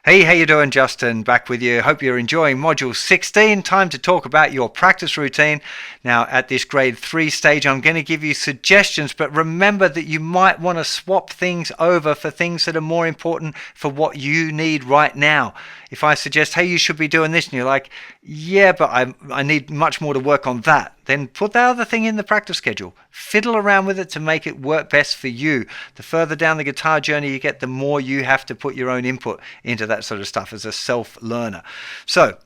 Hey, how you doing? Justin back with you. Hope you're enjoying Module 16. Time to talk about your practice routine. Now, at this grade 3 stage, I'm going to give you suggestions, but remember that you might want to swap things over for things that are more important for what you need right now. If I suggest, hey, you should be doing this, and you're like, yeah, but I need much more to work on that, then put that other thing in the practice schedule. Fiddle around with it to make it work best for you. The further down the guitar journey you get, the more you have to put your own input into that sort of stuff as a self-learner. So,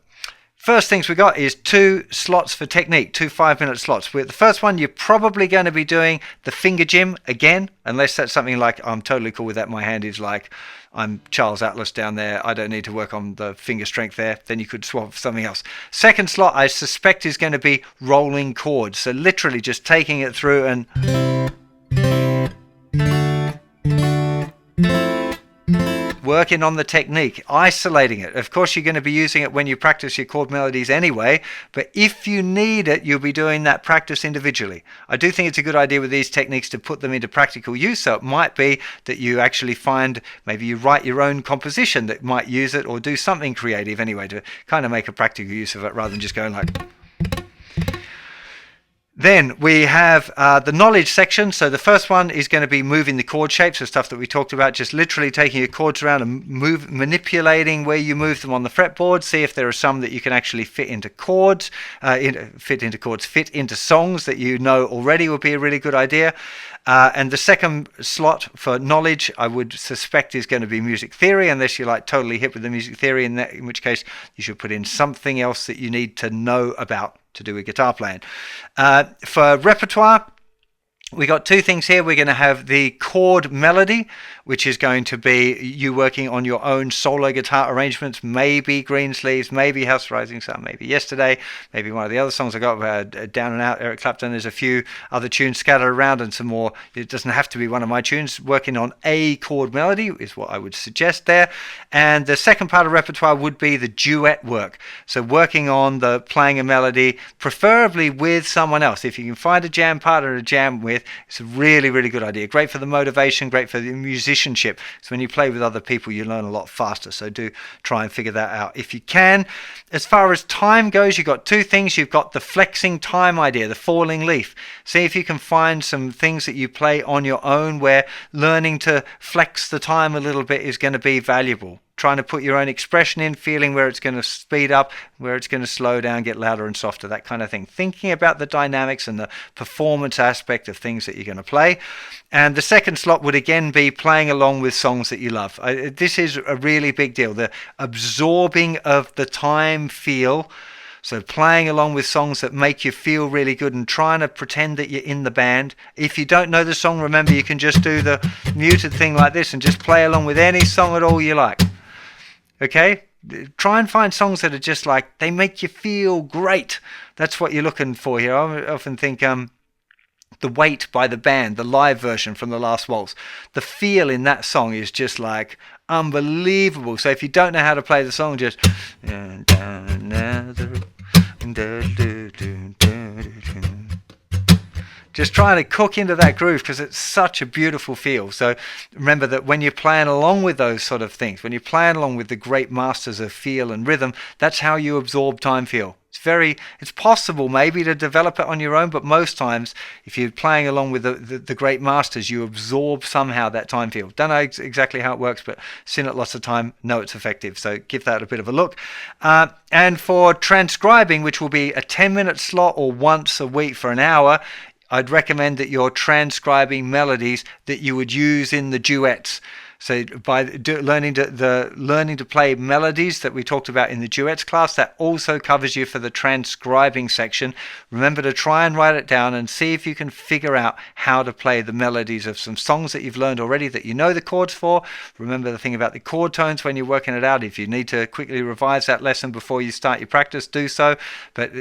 first things we got is 2 slots for technique, 2 5-minute slots. With the first one, you're probably going to be doing the finger gym again, unless that's something like, I'm totally cool with that. My hand is like, I'm Charles Atlas down there. I don't need to work on the finger strength there. Then you could swap for something else. Second slot, I suspect, is going to be rolling chords. So literally just taking it through and working on the technique, isolating it. Of course, you're going to be using it when you practice your chord melodies anyway, but if you need it, you'll be doing that practice individually. I do think it's a good idea with these techniques to put them into practical use, so it might be that you actually find, maybe you write your own composition that might use it, or do something creative anyway to kind of make a practical use of it rather than just going like... Then we have the knowledge section. So the first one is going to be moving the chord shapes, so stuff that we talked about, just literally taking your chords around and manipulating where you move them on the fretboard. See if there are some that you can actually fit into chords, fit into songs that you know already would be a really good idea. And the second slot for knowledge, I would suspect, is going to be music theory, unless you're like totally hip with the music theory, in which case you should put in something else that you need to know about to do with guitar playing. For repertoire, we got 2 things here. We're going to have the chord melody, which is going to be you working on your own solo guitar arrangements, maybe Green Sleeves, maybe House Rising Sun, maybe Yesterday, maybe one of the other songs I got, Down and Out, Eric Clapton. There's a few other tunes scattered around and some more. It doesn't have to be one of my tunes. Working on a chord melody is what I would suggest there. And the second part of repertoire would be the duet work. So working on the playing a melody, preferably with someone else. If you can find a jam partner to jam with, it's a really, really good idea. Great for the motivation, great for the musicianship. So when you play with other people, you learn a lot faster. So do try and figure that out if you can. As far as time goes, you've got 2 things. You've got the flexing time idea, the falling leaf. See if you can find some things that you play on your own where learning to flex the time a little bit is going to be valuable. Trying to put your own expression in, feeling where it's going to speed up, where it's going to slow down, get louder and softer, that kind of thing. Thinking about the dynamics and the performance aspect of things that you're going to play. And the second slot would again be playing along with songs that you love. This is a really big deal. The absorbing of the time feel. So playing along with songs that make you feel really good and trying to pretend that you're in the band. If you don't know the song, remember you can just do the muted thing like this and just play along with any song at all you like. Okay? Try and find songs that are just like, they make you feel great. That's what you're looking for here. I often think The Weight by the band, the live version from The Last Waltz. The feel in that song is just like unbelievable. So if you don't know how to play the song, just... Just trying to cook into that groove because it's such a beautiful feel. So remember that when you're playing along with those sort of things, when you're playing along with the great masters of feel and rhythm, that's how you absorb time feel. It's possible maybe to develop it on your own, but most times if you're playing along with the great masters, you absorb somehow that time feel. Don't know exactly how it works, but seen it lots of time, know it's effective. So give that a bit of a look. And for transcribing, which will be a 10-minute slot or once a week for an hour, I'd recommend that you're transcribing melodies that you would use in the duets. So by learning to play melodies that we talked about in the duets class, that also covers you for the transcribing section. Remember to try and write it down and see if you can figure out how to play the melodies of some songs that you've learned already that you know the chords for. Remember the thing about the chord tones when you're working it out. If you need to quickly revise that lesson before you start your practice, do so. But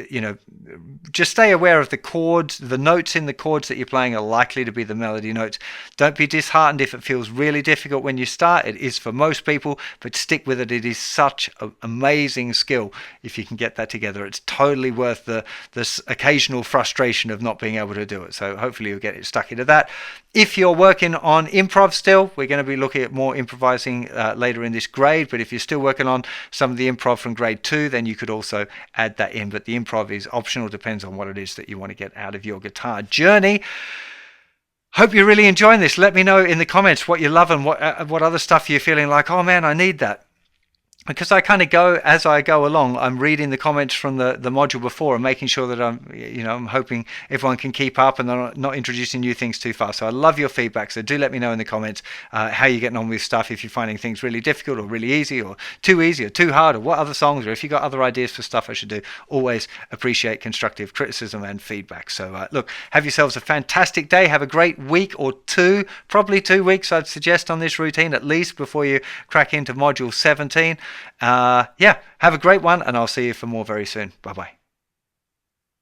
just stay aware of the chords. The notes in the chords that you're playing are likely to be the melody notes. Don't be disheartened if it feels really difficult when you start. It is for most people, but stick with it. It is such an amazing skill if you can get that together. It's totally worth the occasional frustration of not being able to do it. So hopefully you'll get stuck into that. If you're working on improv still, we're going to be looking at more improvising later in this grade, but if you're still working on some of the improv from grade 2, then you could also add that in. But the improv is optional, depends on what it is that you want to get out of your guitar journey. Hope you're really enjoying this. Let me know in the comments what you love and what other stuff you're feeling like, oh man, I need that. Because I kind of go as I go along, I'm reading the comments from the module before and making sure that I'm hoping everyone can keep up and they're not introducing new things too fast. So I love your feedback. So do let me know in the comments how you're getting on with stuff, if you're finding things really difficult or really easy or too hard, or what other songs, or if you've got other ideas for stuff I should do. Always appreciate constructive criticism and feedback. So look, have yourselves a fantastic day. Have a great week or two, probably 2 weeks I'd suggest on this routine at least before you crack into module 17. Yeah, have a great one, and I'll see you for more very soon. Bye bye.